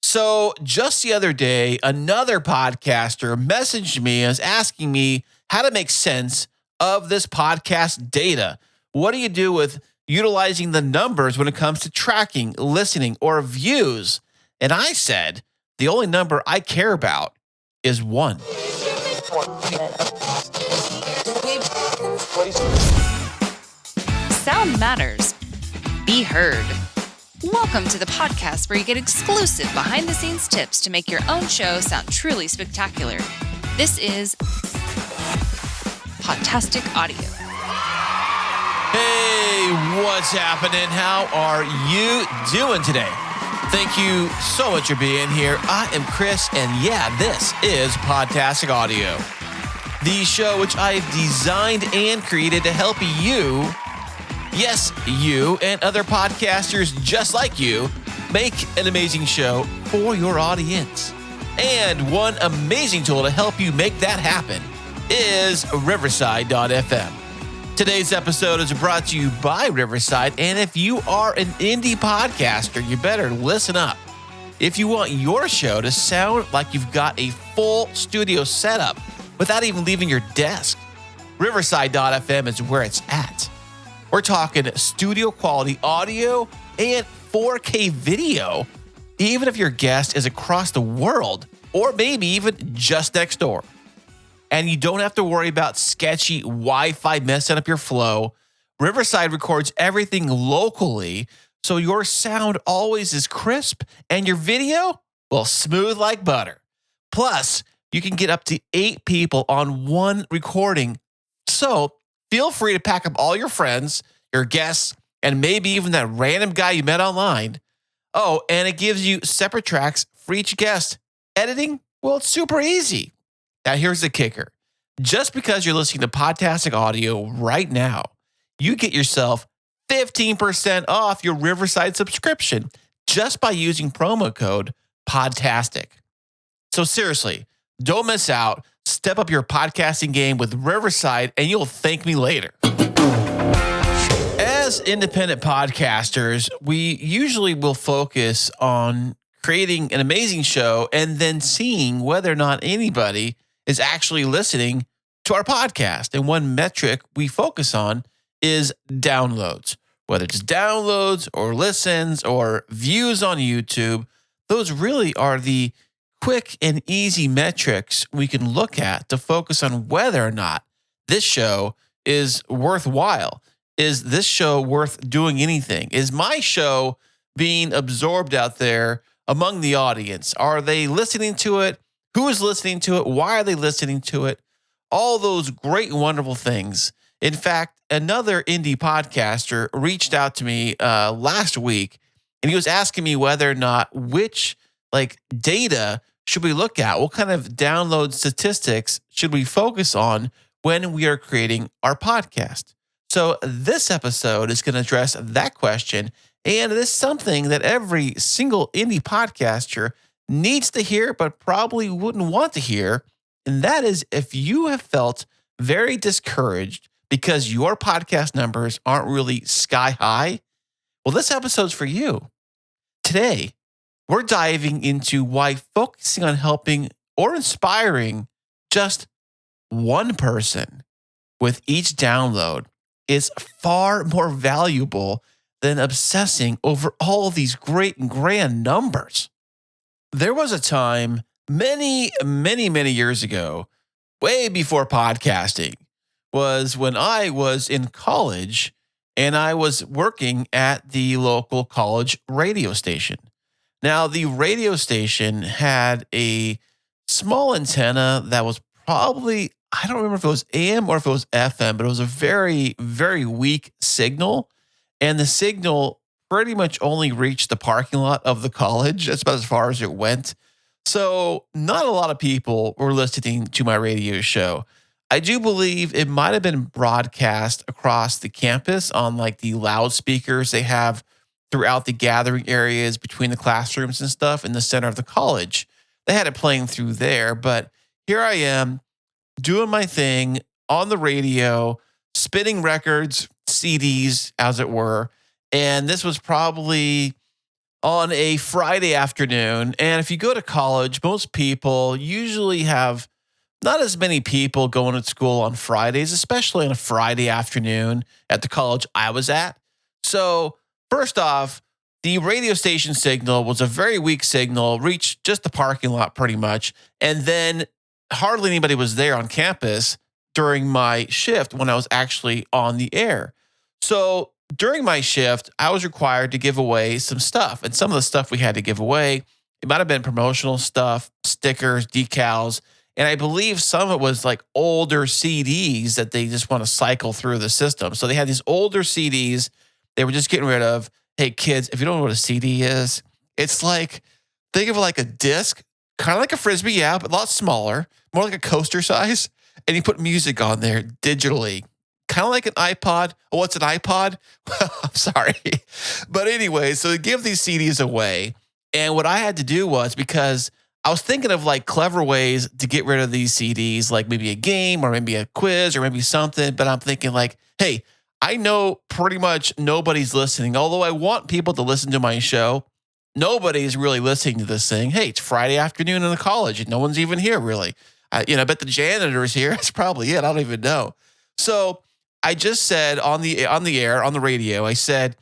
So just the other day, another podcaster messaged me and was asking me how to make sense of this podcast data. What do you do with utilizing the numbers when it comes to tracking, listening, or views? And I said, the only number I care about is one. Sound matters. Be heard. Welcome to the podcast where you get exclusive behind-the-scenes tips to make your own show sound truly spectacular. This is Podtastic Audio. Hey, what's happening? How are you doing today? Thank you so much for being here. I am Chris, and yeah, this is Podtastic Audio, the show which I've designed and created to help you, yes, you and other podcasters just like you, make an amazing show for your audience. And one amazing tool to help you make that happen is Riverside.fm. Today's episode is brought to you by Riverside, and if you are an indie podcaster, you better listen up. If you want your show to sound like you've got a full studio setup without even leaving your desk, Riverside.fm is where it's at. We're talking studio quality audio and 4K video, even if your guest is across the world or maybe even just next door. And you don't have to worry about sketchy Wi-Fi messing up your flow. Riverside records everything locally, so your sound always is crisp and your video, well, smooth like butter. Plus, you can get up to 8 people on one recording. So feel free to pack up all your friends, your guests, and maybe even that random guy you met online. Oh, and it gives you separate tracks for each guest. Editing, well, it's super easy. Now, here's the kicker. Just because you're listening to Podtastic Audio right now, you get yourself 15% off your Riverside subscription just by using promo code Podtastic. So seriously, don't miss out. Step up your podcasting game with Riverside, and you'll thank me later. As independent podcasters, we usually will focus on creating an amazing show and then seeing whether or not anybody is actually listening to our podcast. And one metric we focus on is downloads, whether it's downloads or listens or views on YouTube. Those really are the quick and easy metrics we can look at to focus on whether or not this show is worthwhile. Is this show worth doing anything? Is my show being absorbed out there among the audience? Are they listening to it? Who is listening to it? Why are they listening to it? All those great and wonderful things. In fact, another indie podcaster reached out to me last week, and he was asking me whether or not which data should we look at? What kind of download statistics should we focus on when we are creating our podcast? So this episode is going to address that question, and it is something that every single indie podcaster needs to hear, but probably wouldn't want to hear. And that is if you have felt very discouraged because your podcast numbers aren't really sky high, well, this episode's for you. Today, we're diving into why focusing on helping or inspiring just one person with each download is far more valuable than obsessing over all these great and grand numbers. There was a time many years ago, way before podcasting, was when I was in college and I was working at the local college radio station. Now, the radio station had a small antenna that was probably, I don't remember if it was AM or if it was FM, but it was a very, very weak signal. And the signal pretty much only reached the parking lot of the college. That's about as far as it went. So not a lot of people were listening to my radio show. I do believe it might have been broadcast across the campus on the loudspeakers they have throughout the gathering areas between the classrooms and stuff in the center of the college. They had it playing through there, but here I am doing my thing on the radio, spinning records, CDs, as it were. And this was probably on a Friday afternoon. And if you go to college, most people usually have not as many people going to school on Fridays, especially on a Friday afternoon at the college I was at. So, first off, the radio station signal was a very weak signal, reached just the parking lot pretty much. And then hardly anybody was there on campus during my shift when I was actually on the air. So, during my shift, I was required to give away some stuff. And some of the stuff we had to give away, it might have been promotional stuff, stickers, decals. And I believe some of it was like older CDs that they just want to cycle through the system. So they had these older CDs they were just getting rid of. Hey, kids, if you don't know what a CD is, it's like, think of it like a disc, kind of like a Frisbee, yeah, but a lot smaller, more like a coaster size. And you put music on there digitally, kind of like an iPod. Oh, what's an iPod? Well, I'm sorry. But anyway, so they give these CDs away. And what I had to do was, because I was thinking of like clever ways to get rid of these CDs, like maybe a game or maybe a quiz or maybe something. But I'm thinking like, hey, I know pretty much nobody's listening. Although I want people to listen to my show, nobody's really listening to this thing. Hey, it's Friday afternoon in the college and no one's even here really. I bet the janitor's here. That's probably it. I don't even know. So I just said on the air, on the radio, I said,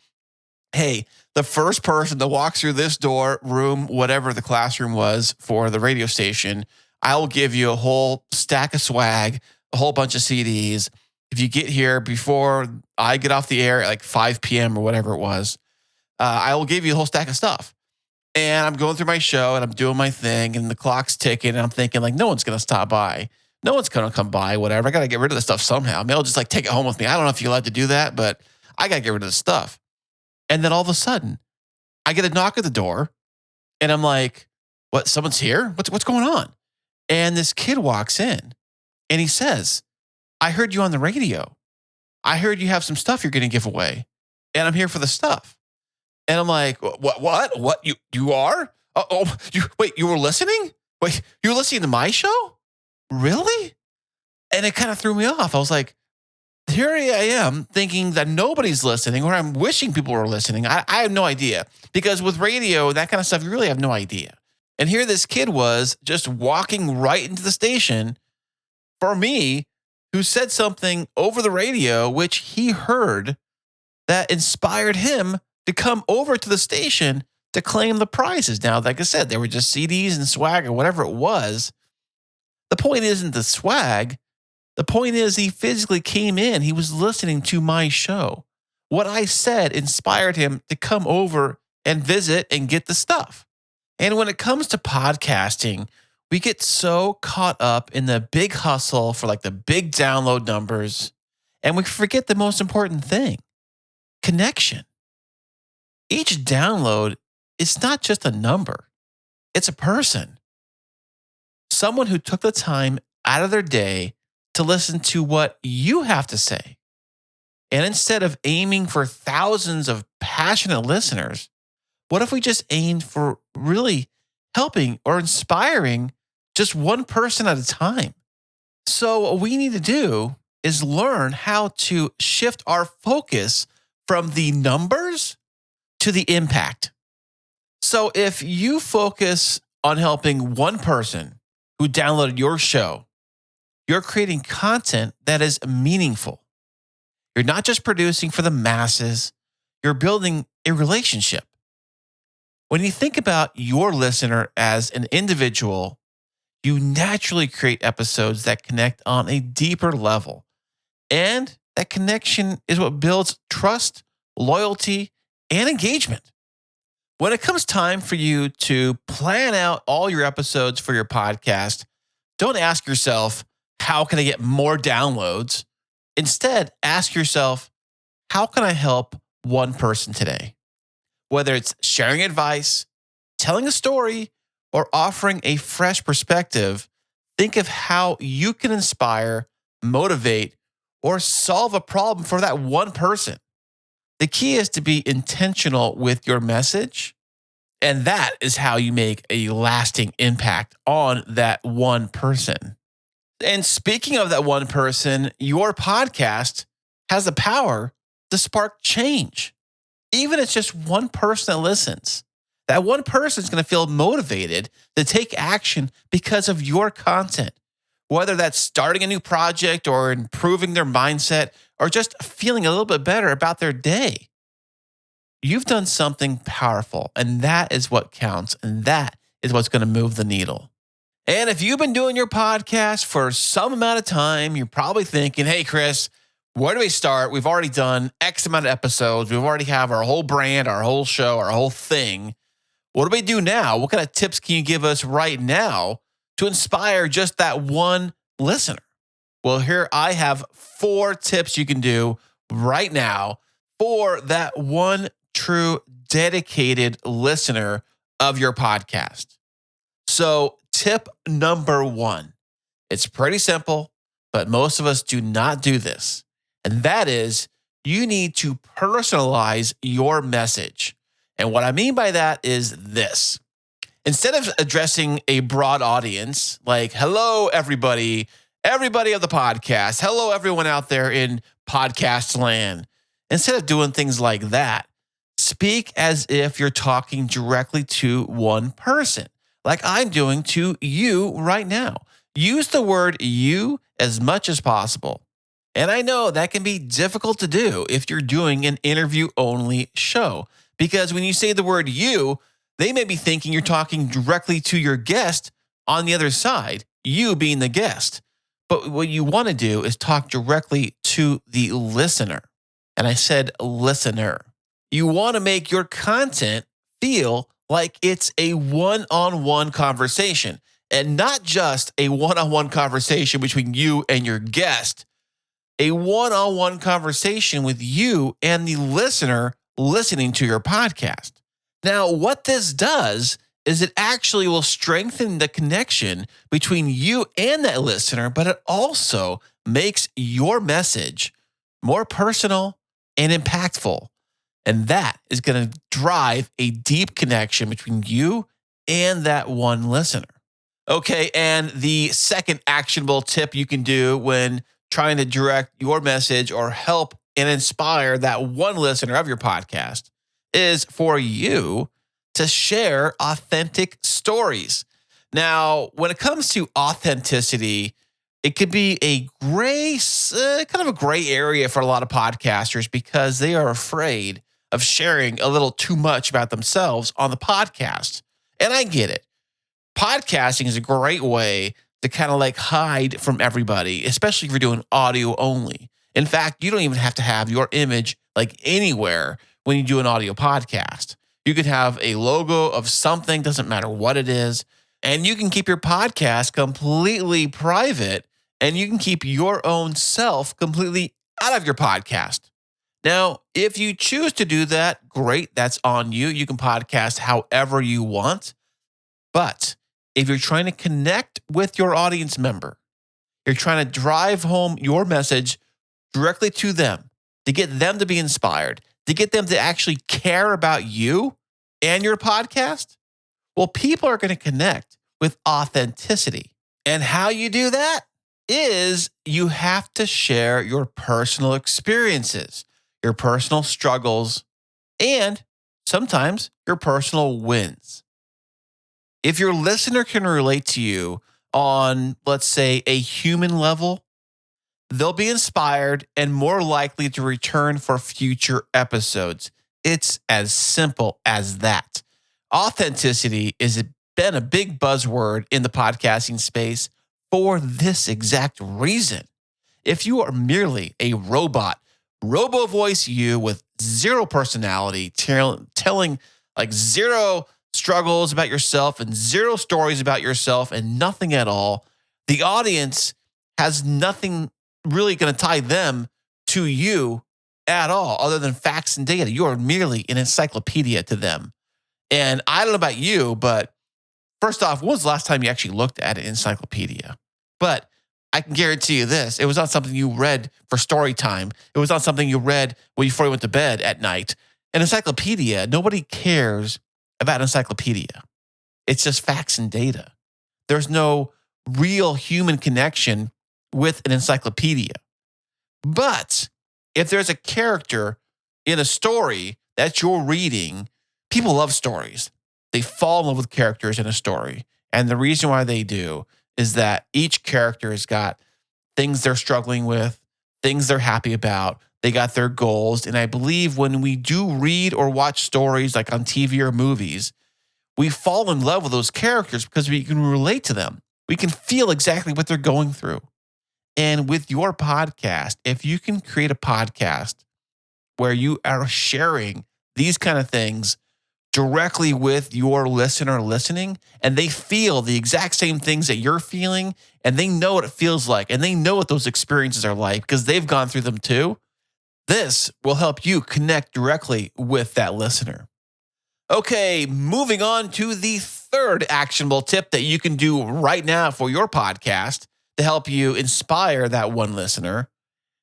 hey, the first person that walks through this door, room, whatever the classroom was for the radio station, I will give you a whole stack of swag, a whole bunch of CDs. If you get here before I get off the air at like 5 p.m. or whatever it was, I will give you a whole stack of stuff. And I'm going through my show and I'm doing my thing and the clock's ticking and I'm thinking like, no one's going to stop by. No one's going to come by, whatever. I got to get rid of this stuff somehow. Maybe I'll just like take it home with me. I don't know if you're allowed to do that, but I got to get rid of this stuff. And then all of a sudden, I get a knock at the door and I'm like, what? Someone's here? What's going on? And this kid walks in and he says, I heard you on the radio. I heard you have some stuff you're going to give away and I'm here for the stuff. And I'm like, what? You are? You were listening? Wait, you were listening to my show? Really? And it kind of threw me off. I was like, here I am thinking that nobody's listening, or I'm wishing people were listening. I have no idea, because with radio, that kind of stuff, you really have no idea. And here this kid was just walking right into the station for me, who said something over the radio, which he heard, that inspired him to come over to the station to claim the prizes. Now, like I said, they were just CDs and swag or whatever it was. The point isn't the swag. The point is he physically came in. He was listening to my show. What I said inspired him to come over and visit and get the stuff. And when it comes to podcasting, we get so caught up in the big hustle for like the big download numbers, and we forget the most important thing: connection. Each download is not just a number. It's a person. Someone who took the time out of their day to listen to what you have to say. And instead of aiming for thousands of passionate listeners, what if we just aimed for really helping or inspiring just one person at a time? So what we need to do is learn how to shift our focus from the numbers to the impact. So if you focus on helping one person who downloaded your show, you're creating content that is meaningful. You're not just producing for the masses, you're building a relationship. When you think about your listener as an individual, you naturally create episodes that connect on a deeper level. And that connection is what builds trust, loyalty, and engagement. When it comes time for you to plan out all your episodes for your podcast, don't ask yourself, how can I get more downloads? Instead, ask yourself, how can I help one person today? Whether it's sharing advice, telling a story, or offering a fresh perspective, think of how you can inspire, motivate, or solve a problem for that one person. The key is to be intentional with your message, and that is how you make a lasting impact on that one person. And speaking of that one person, your podcast has the power to spark change. Even if it's just one person that listens. That one person is going to feel motivated to take action because of your content, whether that's starting a new project or improving their mindset or just feeling a little bit better about their day. You've done something powerful, and that is what counts, and that is what's going to move the needle. And if you've been doing your podcast for some amount of time, you're probably thinking, hey, Chris, where do we start? We've already done X amount of episodes. We already have our whole brand, our whole show, our whole thing. What do we do now? What kind of tips can you give us right now to inspire just that one listener? Well, here I have 4 tips you can do right now for that one true dedicated listener of your podcast. So tip number 1, it's pretty simple, but most of us do not do this. And that is you need to personalize your message. And what I mean by that is this. Instead of addressing a broad audience, like, hello, everybody of the podcast, hello, everyone out there in podcast land. Instead of doing things like that, speak as if you're talking directly to one person, like I'm doing to you right now. Use the word you as much as possible. And I know that can be difficult to do if you're doing an interview-only show, because when you say the word you, they may be thinking you're talking directly to your guest on the other side, you being the guest. But what you want to do is talk directly to the listener. And I said listener. You want to make your content feel like it's a one-on-one conversation, and not just a one-on-one conversation between you and your guest, a one-on-one conversation with you and the listener listening to your podcast. Now, what this does is it actually will strengthen the connection between you and that listener, but it also makes your message more personal and impactful. And that is going to drive a deep connection between you and that one listener. Okay, and the second actionable tip you can do when trying to direct your message or help and inspire that one listener of your podcast is for you to share authentic stories. Now, when it comes to authenticity, it could be a gray area for a lot of podcasters because they are afraid of sharing a little too much about themselves on the podcast. And I get it. Podcasting is a great way to kind of like hide from everybody, especially if you're doing audio only. In fact, you don't even have to have your image like anywhere when you do an audio podcast. You could have a logo of something, doesn't matter what it is, and you can keep your podcast completely private, and you can keep your own self completely out of your podcast. Now, if you choose to do that, great, that's on you. You can podcast however you want. But if you're trying to connect with your audience member, you're trying to drive home your message directly to them, to get them to be inspired, to get them to actually care about you and your podcast, well, people are going to connect with authenticity. And how you do that is you have to share your personal experiences, your personal struggles, and sometimes your personal wins. If your listener can relate to you on, let's say, a human level, they'll be inspired and more likely to return for future episodes. It's as simple as that. Authenticity has been a big buzzword in the podcasting space for this exact reason. If you are merely a robot, robo voice you with zero personality, telling like zero struggles about yourself and zero stories about yourself and nothing at all, the audience has nothing really going to tie them to you at all other than facts and data. You are merely an encyclopedia to them. And I don't know about you, but first off, when was the last time you actually looked at an encyclopedia? But I can guarantee you this, it was not something you read for story time. It was not something you read before you went to bed at night. An encyclopedia, nobody cares about an encyclopedia. It's just facts and data. There's no real human connection with an encyclopedia. But if there's a character in a story that you're reading, people love stories. they fall in love with characters in a story. And the reason why they do is that each character has got things they're struggling with, things they're happy about. They got their goals. And I believe when we do read or watch stories like on TV or movies, we fall in love with those characters because we can relate to them. We can feel exactly what they're going through. And with your podcast, if you can create a podcast where you are sharing these kind of things directly with your listener listening, and they feel the exact same things that you're feeling, and they know what it feels like, and they know what those experiences are like because they've gone through them too, this will help you connect directly with that listener. Okay, moving on to the third actionable tip that you can do right now for your podcast to help you inspire that one listener.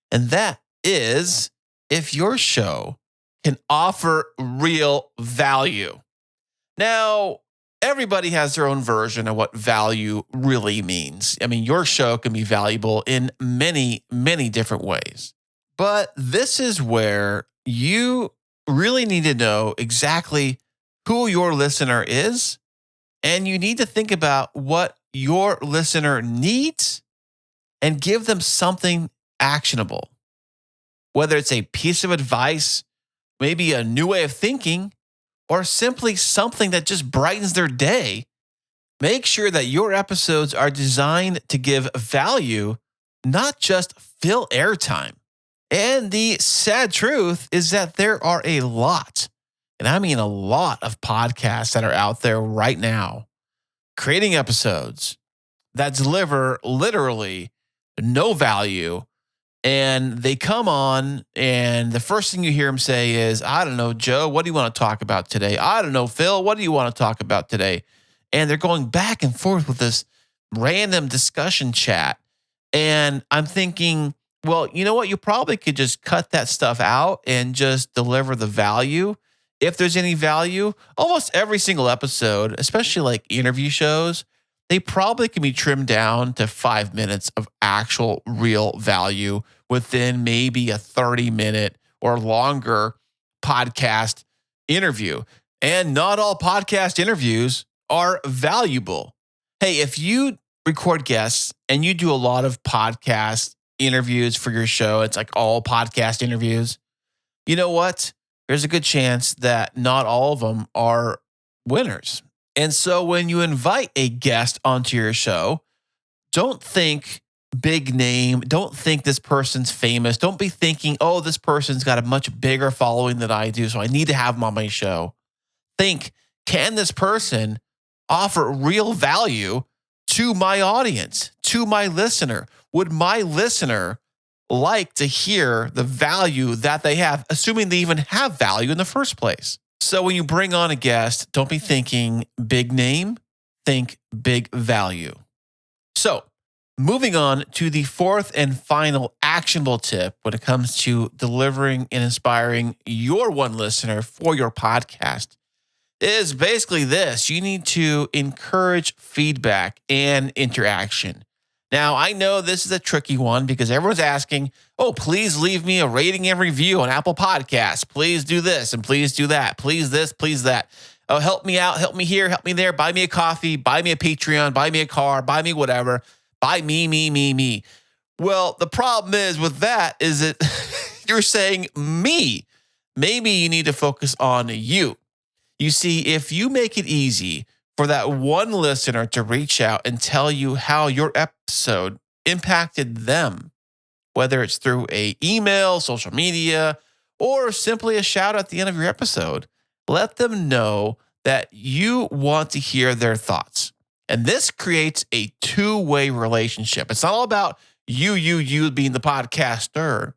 And that is if your show can offer real value. Now, everybody has their own version of what value really means. I mean, your show can be valuable in many, many different ways. But this is where you really need to know exactly who your listener is, and you need to think about what your listener needs and give them something actionable. Whether it's a piece of advice, maybe a new way of thinking, or simply something that just brightens their day, make sure that your episodes are designed to give value, not just fill airtime. And the sad truth is that there are a lot, and I mean a lot of podcasts that are out there right now, creating episodes that deliver literally no value. And they come on, and the first thing you hear them say is, I don't know, Joe, what do you want to talk about today? I don't know, Phil, what do you want to talk about today? And they're going back and forth with this random discussion chat. And I'm thinking, well, you know what? You probably could just cut that stuff out and just deliver the value. If there's any value, almost every single episode, especially like interview shows, they probably can be trimmed down to 5 minutes of actual real value within maybe a 30-minute or longer podcast interview. And not all podcast interviews are valuable. Hey, if you record guests and you do a lot of podcast interviews for your show, it's like all podcast interviews, you know what? There's a good chance that not all of them are winners. And so when you invite a guest onto your show, don't think big name. Don't think this person's famous. Don't be thinking, oh, this person's got a much bigger following than I do, so I need to have them on my show. Think, can this person offer real value to my audience, to my listener? Would my listener like to hear the value that they have, assuming they even have value in the first place? So when you bring on a guest, don't be thinking big name, think big value. So moving on to the fourth and final actionable tip when it comes to delivering and inspiring your one listener for your podcast is basically this. You need to encourage feedback and interaction. Now, I know this is a tricky one because everyone's asking, oh, please leave me a rating and review on Apple Podcasts. Please do this and please do that. Please this, please that. Oh, help me out, help me here, help me there. Buy me a coffee, buy me a Patreon, buy me a car, buy me whatever. Buy me. Well, the problem is with that is that you're saying me. Maybe you need to focus on you. You see, if you make it easy for that one listener to reach out and tell you how your episode impacted them, whether it's through an email, social media, or simply a shout out at the end of your episode, let them know that you want to hear their thoughts. And this creates a two-way relationship. It's not all about you being the podcaster.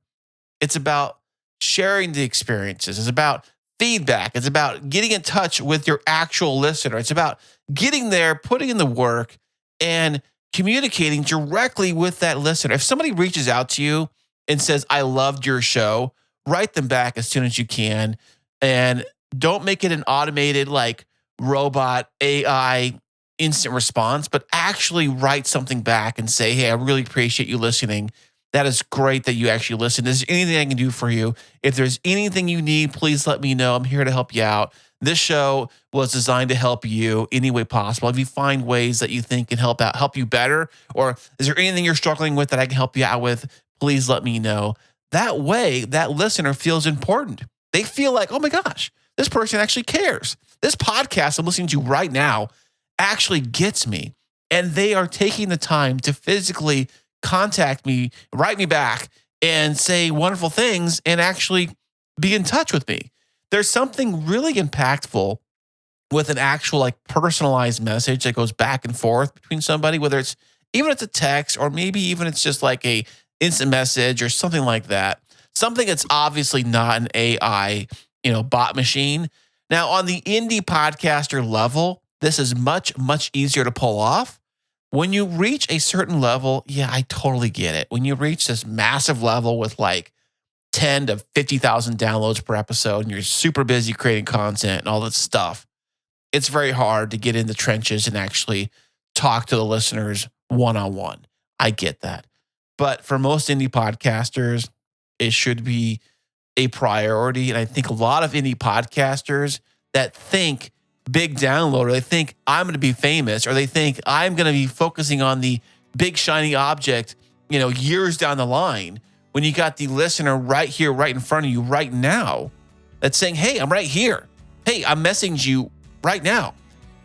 It's about sharing the experiences. It's about feedback. It's about getting in touch with your actual listener. It's about getting there, putting in the work, and communicating directly with that listener. If somebody reaches out to you and says, I loved your show, write them back as soon as you can. And don't make it an automated, like robot AI instant response, but actually write something back and say, hey, I really appreciate you listening. That is great that you actually listen. Is there anything I can do for you? If there's anything you need, please let me know. I'm here to help you out. This show was designed to help you any way possible. If you find ways that you think can help you better, or is there anything you're struggling with that I can help you out with, please let me know. That way, that listener feels important. They feel like, oh my gosh, this person actually cares. This podcast I'm listening to right now actually gets me. And they are taking the time to physically contact me, write me back, and say wonderful things and actually be in touch with me. There's something really impactful with an actual like personalized message that goes back and forth between somebody, whether it's a text or maybe even it's just like a instant message or something like that. Something that's obviously not an AI, bot machine. Now on the indie podcaster level, this is much, much easier to pull off. When you reach a certain level, yeah, I totally get it. When you reach this massive level with like 10 to 50,000 downloads per episode and you're super busy creating content and all that stuff, it's very hard to get in the trenches and actually talk to the listeners one-on-one. I get that. But for most indie podcasters, it should be a priority. And I think a lot of indie podcasters that think big download, or they think I'm going to be famous, or they think I'm going to be focusing on the big shiny object, years down the line, when you got the listener right here, right in front of you right now, that's saying, hey, I'm right here. Hey, I'm messaging you right now.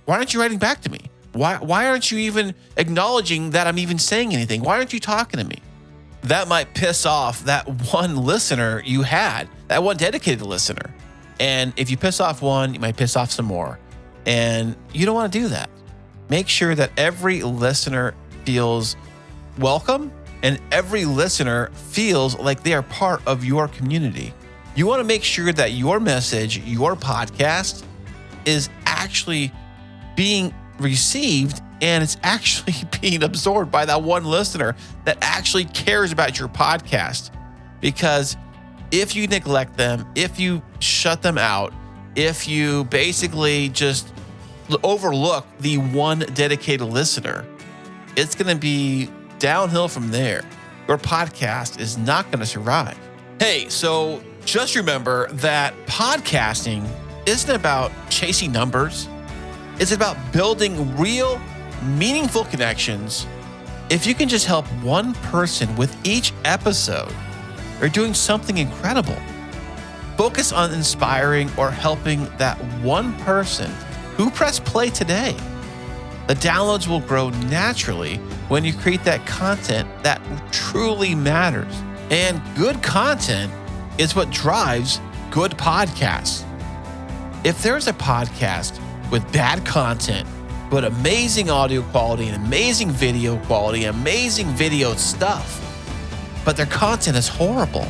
Why aren't you writing back to me? Why aren't you even acknowledging that I'm even saying anything? Why aren't you talking to me? That might piss off that one listener you had, that one dedicated listener. And if you piss off one, you might piss off some more. And you don't want to do that. Make sure that every listener feels welcome and every listener feels like they are part of your community. You want to make sure that your message, your podcast, is actually being received and it's actually being absorbed by that one listener that actually cares about your podcast. Because if you neglect them, if you shut them out, if you basically just overlook the one dedicated listener, it's going to be downhill from there. Your podcast is not going to survive. Hey, so just remember that podcasting isn't about chasing numbers. It's about building real, meaningful connections. If you can just help one person with each episode, you're doing something incredible. Focus on inspiring or helping that one person who pressed play today. The downloads will grow naturally when you create that content that truly matters. And good content is what drives good podcasts. If there's a podcast with bad content, but amazing audio quality and amazing video quality, amazing video stuff, but their content is horrible,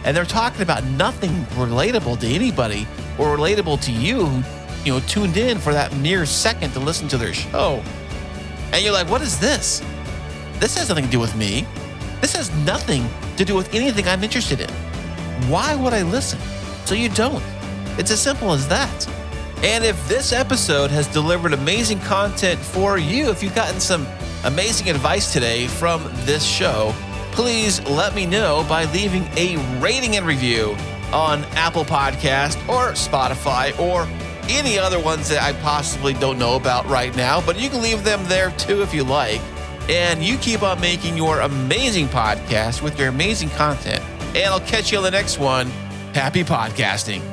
and they're talking about nothing relatable to anybody or relatable to you who, tuned in for that mere second to listen to their show. And you're like, what is this? This has nothing to do with me. This has nothing to do with anything I'm interested in. Why would I listen? So you don't. It's as simple as that. And if this episode has delivered amazing content for you, if you've gotten some amazing advice today from this show, please let me know by leaving a rating and review on Apple Podcast or Spotify or any other ones that I possibly don't know about right now, but you can leave them there too if you like. And you keep on making your amazing podcast with your amazing content. And I'll catch you on the next one. Happy podcasting.